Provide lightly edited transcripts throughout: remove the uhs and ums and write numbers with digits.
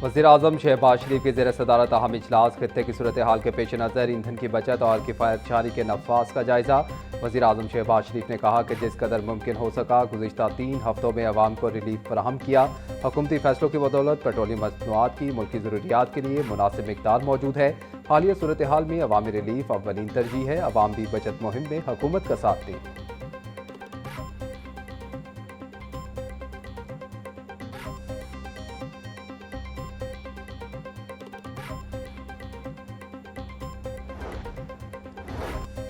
वज़ीर-ए-आज़म शहबाज शरीफ की ज़ेर सदारत अहम इजलास खित्ते की सूरत हाल के पेश नज़र ईंधन की बचत और किफ़ायत जारी के नफाज का जायज़ा। वज़ीर-ए-आज़म शहबाज शरीफ ने कहा कि जिस कदर मुमकिन हो सका गुज़िश्ता 3 हफ्तों में अवाम को रिलीफ फराहम किया। हुकूमती फैसलों की बदौलत पेट्रोलियम मसनूआत की मुल्की ज़रूरियात के लिए मुनासिब मिकदार मौजूद है। हालिया सूरत हाल में अवामी रिलीफ अव्वलीन तरजीह है। अवाम भी बचत मुहिम में हुकूमत का साथ दें।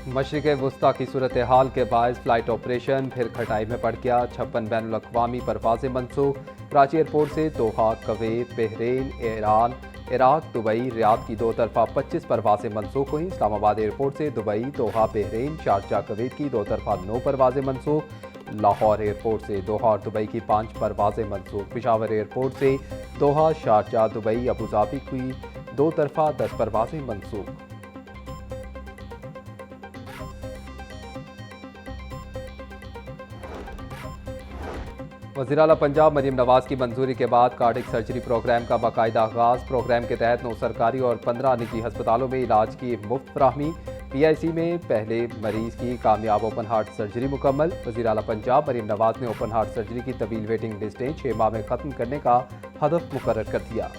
मशरिक़ वस्ता की सूरत हाल के बायस फ़्लाइट ऑपरेशन फिर खटाई में पड़ गया। 56 बैनुल अक़वामी परवाज़ें मनसूख। कराची एयरपोर्ट से Doha, Kuwait, Bahrain, Iran, Iraq, Dubai, Riyadh की 2 तरफ़ा 25 परवाज़ें मनसूख हुई। इस्लामाबाद एयरपोर्ट से Dubai, Doha, Bahrain, Sharjah, Kuwait की 2 तरफ़ा 9 परवाज़ें मनसूख। लाहौर एयरपोर्ट से दोहा और दुबई की 5 परवाज़ें मनसूख। पेशावर एयरपोर्ट से दोहा, शारजा, दुबई, अबूधाबी की 2 तरफ़ा 10 परवाज़ें मनसूख। वज़ीर आला पंजाब मरीम नवाज की मंजूरी के बाद कार्डिक सर्जरी प्रोग्राम का बाकायदा आगाज़। प्रोग्राम के तहत 9 सरकारी और 15 निजी अस्पतालों में इलाज की मुफ्त फराहमी। PIC में पहले मरीज की कामयाब ओपन हार्ट सर्जरी मुकम्मल। वज़ीर आला पंजाब मरीम नवाज ने ओपन हार्ट सर्जरी की तवील वेटिंग लिस्टें 6 माह में ख़त्म करने का हदफ मुकर्रर कर दिया।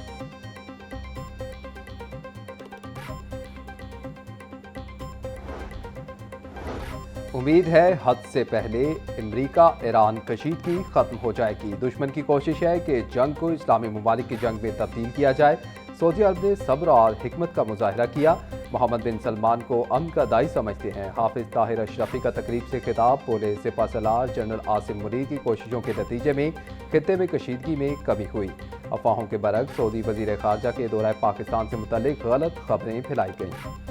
उम्मीद है हद से पहले अमरीका ईरान कशीदगी खत्म हो जाएगी। दुश्मन की कोशिश है कि जंग को इस्लामी ममालिक की जंग में तब्दील किया जाए। सऊदी अरब ने सब्र और हिकमत का मुजाहरा किया। मोहम्मद बिन सलमान को अमन का दाई समझते हैं। हाफिज ताहिर अशरफी का तकरीब से खिताब। बोले सिपह सलार जनरल आसिम मुनीर की कोशिशों के नतीजे में खित्ते में कशीदगी में कमी हुई। अफवाहों के बरक्स सऊदी वजीर खारजा के दौरा पाकिस्तान से मुतल्लिक गलत खबरें फैलाई गईं।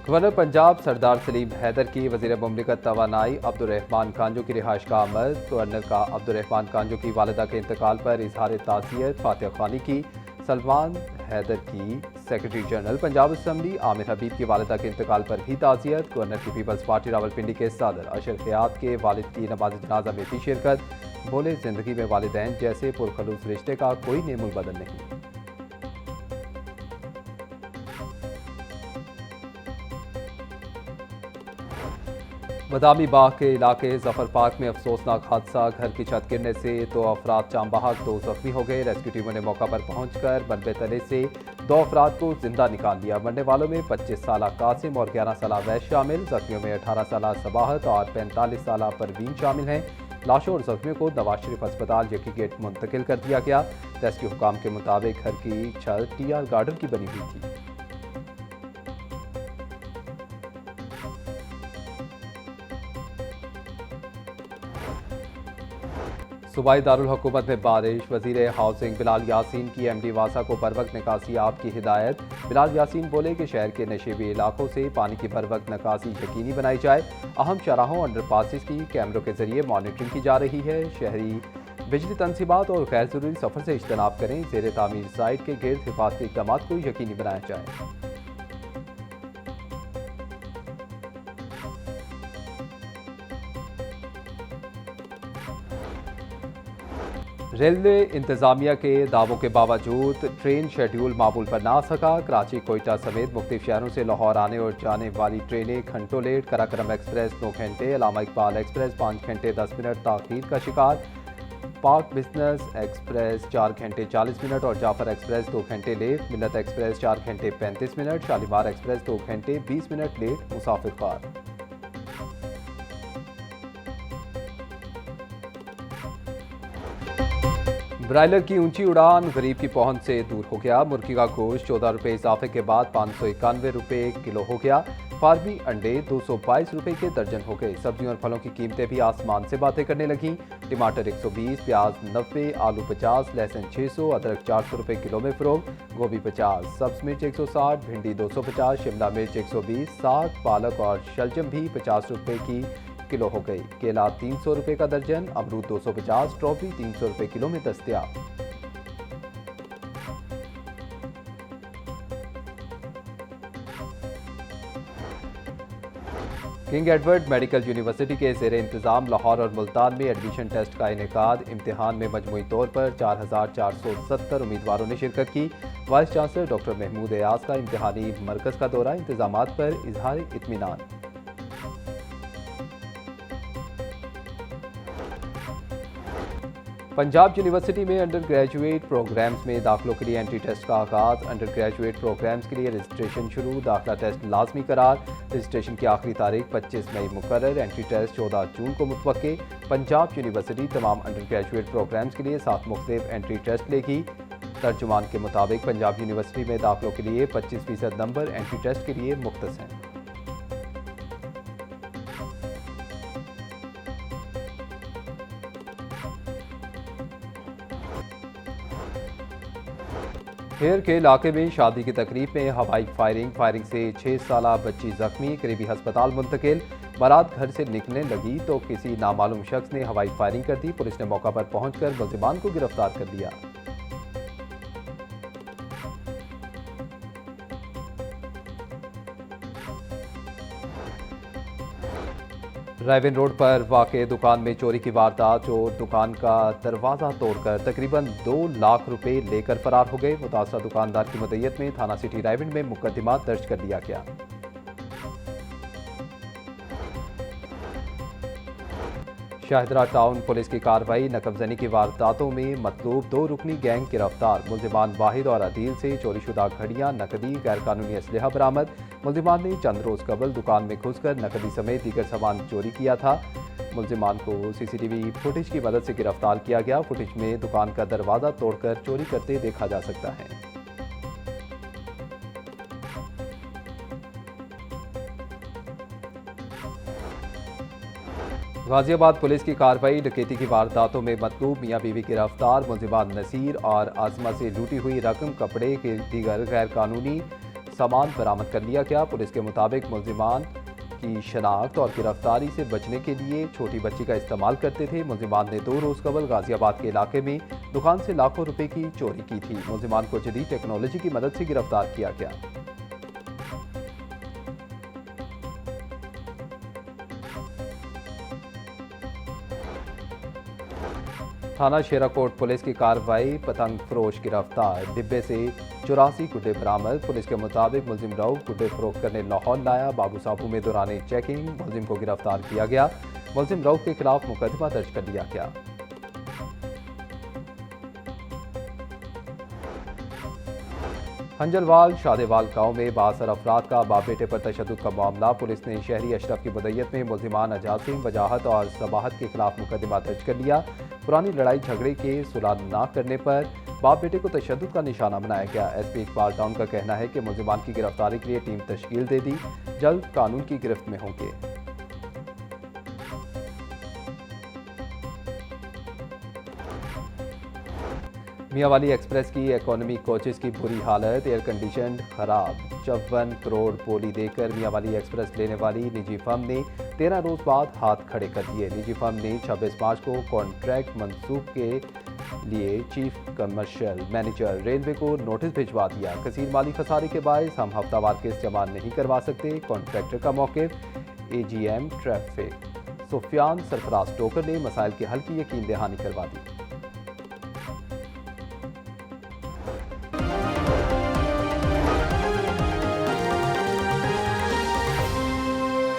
गवर्नर पंजाब सरदार सलीम हैदर की वज़ीर मुमलिकत तवानाई अब्दुर्रहमान कांजो की रिहाइश का अमल। गवर्नर का अब्दुर्रहमान कांजो की वालिदा के इंतकाल पर इजहार ताज़ियत फातिहा खानी की। सलमान हैदर की secretary general Punjab assembly Aamir Habib की वालिदा के इंतकाल पर भी ताज़ियत। गवर्नर की पीपल्स पार्टी रावलपिंडी के सदर अशर हयात के वालिद की नमाज जनाजा में भी शिरकत। बोले जिंदगी में वालिदैन जैसे पुरखलूस रिश्ते का कोई नेमुल बदल नहीं। बदामी बाग के इलाके जफर पार्क में अफसोसनाक हादसा। घर की छत गिरने से 2 अफराद जाम बहक, 2 जख्मी हो गए। रेस्क्यू टीमों ने मौका पर पहुंचकर बनबे तले से 2 अफराद को जिंदा निकाल लिया। मरने वालों में 25 साल कासिम और 11 साल अवैश शामिल। जख्मियों में 18 साल सबाहत और 45 साल परवीन शामिल हैं। लाशों और जख्मियों को नवाज शरीफ अस्पताल जकी गेट मुंतकिल कर दिया गया। रेस्क्यू हुकाम के मुताबिक घर की छत TR गार्डन की बनी हुई थी। सूबाई दारुल हुकूमत में बारिश। वजीर हाउसिंग बिलाल यासीन की MD वासा को बर वक्त निकासी आप की हिदायत। बिलाल यासीन बोले कि शहर के नशेबी इलाकों से पानी की बर वक्त निकासी यकीनी बनाई जाए। अहम शाहराहों अंडरपासिस की कैमरों के जरिए मॉनिटरिंग की जा रही है। शहरी बिजली तनसीबात और गैर जरूरी सफर से इज्तनाब करें। जेर तामीर साइट के गिर्द हिफाजती इकदाम को यकीनी बनाया जाए। रेलवे इंतजामिया के दावों के बावजूद ट्रेन शेड्यूल मामूल पर ना सका। कराची, कोयटा समेत मुख्तलिफ शहरों से लाहौर आने और जाने वाली ट्रेनें घंटों लेट। कराक्रम एक्सप्रेस 9 घंटे, अलामा इकबाल एक्सप्रेस 5 घंटे 10 मिनट ताख़ीर का शिकार। पाक बिजनेस एक्सप्रेस 4 घंटे 40 मिनट और जाफर एक्सप्रेस 2 घंटे लेट। मिलत एक्सप्रेस 4 घंटे 35 मिनट। शालीमार एक्सप्रेस 2 घंटे 20 मिनट लेट। मुसाफिर कार ब्रायलर की ऊंची उड़ान गरीब की पहुंच से दूर हो गया। मुर्गी का गोश्त 14 रुपये इजाफे के बाद 591 रुपये किलो हो गया। फार्मी अंडे 222 रुपये के दर्जन हो गए। सब्जियों और फलों की कीमतें भी आसमान से बातें करने लगीं। टमाटर 120, प्याज 90, आलू 50, लहसुन 600, अदरक 400 रुपये किलो में फरोख्त। गोभी 50, सब्ज मिर्च 160, भिंडी 250, शिमला मिर्च 120, साग, पालक और शलजम भी 50 रुपये की किलो हो गई। केला 300 रुपये का दर्जन, अमरूद 250, स्ट्रॉबेरी 300 रुपये किलो में दस्तयाब। किंग एडवर्ड मेडिकल यूनिवर्सिटी के ज़ेर इंतज़ाम लाहौर और मुल्तान में एडमिशन टेस्ट का इनेकाद। इम्तिहान में मजमूई तौर पर 4,470 उम्मीदवारों ने शिरकत की। Vice chancellor doctor Mahmood Ayaz का इम्तिहानी मरकज़ का दौरा, इंतजामात पर इजहार इत्मीनान। पंजाब यूनिवर्सिटी में अंडर ग्रेजुएट प्रोग्राम्स में दाखिलों के लिए एंट्री टेस्ट का आगाज। अंडर ग्रेजुएट प्रोग्राम्स के लिए रजिस्ट्रेशन शुरू, दाखिला टेस्ट लाजमी करार। रजिस्ट्रेशन की आखिरी तारीख 25 मई मुकर्रर, एंट्री टेस्ट 14 जून को मुतवक्के। पंजाब यूनिवर्सिटी तमाम अंडर ग्रेजुएट प्रोग्राम्स के लिए 7 मुख्तलिफ एंट्री टेस्ट लेगी। तर्जुमान के मुताबिक पंजाब यूनिवर्सिटी में दाखिलों के लिए 25% नंबर एंट्री टेस्ट के लिए मुख्तस हैं। हेर के इलाके में शादी की तकरीब में हवाई फायरिंग से 6 साला बच्ची जख्मी, करीबी हस्पताल मुंतकिल। बारात घर से निकलने लगी तो किसी नामालूम शख्स ने हवाई फायरिंग कर दी। पुलिस ने मौका पर पहुंचकर मुल्जिमान को गिरफ्तार कर लिया। रायविन रोड पर वाक़े दुकान में चोरी की वारदात। चोर दुकान का दरवाज़ा तोड़कर तकरीबन 2 लाख रुपए लेकर फरार हो गए। मुतासरा दुकानदार की मदय्यत में थाना सिटी रायविन में मुकदमा दर्ज कर लिया गया। शाहदरा टाउन पुलिस की कार्रवाई, नकबजनी की वारदातों में मतलूब 2 रुकनी गैंग गिरफ्तार। मुल्जिमान वाहिद और अदील से चोरीशुदा घड़ियां, नकदी, गैरकानूनी असलहा बरामद। मुल्जिमान ने चंद रोज कबल दुकान में घुसकर नकदी समेत दीगर सामान चोरी किया था। मुल्जिमान को CCTV फुटेज की मदद से गिरफ्तार किया गया। फुटेज में दुकान का दरवाज़ा तोड़कर चोरी करते देखा जा सकता है। गाजियाबाद पुलिस की कार्रवाई, डकैती की वारदातों में मतलूब मियाँ बीवी गिरफ्तार। मुल्जिमान नसीर और आजमा से लूटी हुई रकम, कपड़े के दीगर गैर कानूनी सामान बरामद कर लिया गया। पुलिस के मुताबिक मुल्जिमान की शनाख्त और गिरफ्तारी से बचने के लिए छोटी बच्ची का इस्तेमाल करते थे। मुल्जिमान ने 2 रोज कबल गाजियाबाद के इलाके में दुकान से लाखों रुपए की चोरी की थी। मुल्जिमान को जदीद टेक्नोलॉजी की मदद से गिरफ्तार किया गया। थाना शेराकोट पुलिस की कार्रवाई, पतंग फरोश गिरफ्तार। डिब्बे से 84 गुड्डे बरामद। पुलिस के मुताबिक मुलजिम रऊफ गुड्डे फरोख्त करने लाहौर लाया। बाबू साबू में दौरान चेकिंग मुलजिम को गिरफ्तार किया गया। मुलजिम रऊफ के खिलाफ मुकदमा दर्ज कर लिया गया। हंजलवाल शादेवाल गांव में 62 अफराद का बाप बेटे पर तशद्दुद का मामला। पुलिस ने शहरी अशरफ की मदय्यत में मुल्जिमान अजाज सिंह, वजाहत और सबाहत के खिलाफ मुकदमा दर्ज कर लिया। पुरानी लड़ाई झगड़े के सुलह न करने पर बाप बेटे को तशद्दुद का निशाना बनाया गया। SP इकबाल टाउन का कहना है कि मुल्जिमान की गिरफ्तारी के लिए टीम तश्कील दे दी, जल्द कानून की गिरफ्त में होंगे। मियांवाली एक्सप्रेस की इकोनॉमी कोचेस की बुरी हालत, एयर कंडीशन खराब। 54 करोड़ बोली देकर मियांवाली एक्सप्रेस लेने वाली निजी फर्म ने 13 रोज बाद हाथ खड़े कर दिए। निजी फर्म ने 26 मार्च को कॉन्ट्रैक्ट मंसूख के लिए चीफ कमर्शियल मैनेजर रेलवे को नोटिस भिजवा दिया। कसीर माली खसारे के बायस हम हफ्तावार केस जमा नहीं करवा सकते, कॉन्ट्रैक्टर का मौक़िफ़। AGM ट्रैफिक सुफियान सरफराज टोकर ने मसाइल के हल की यकीन दहानी करवा दी।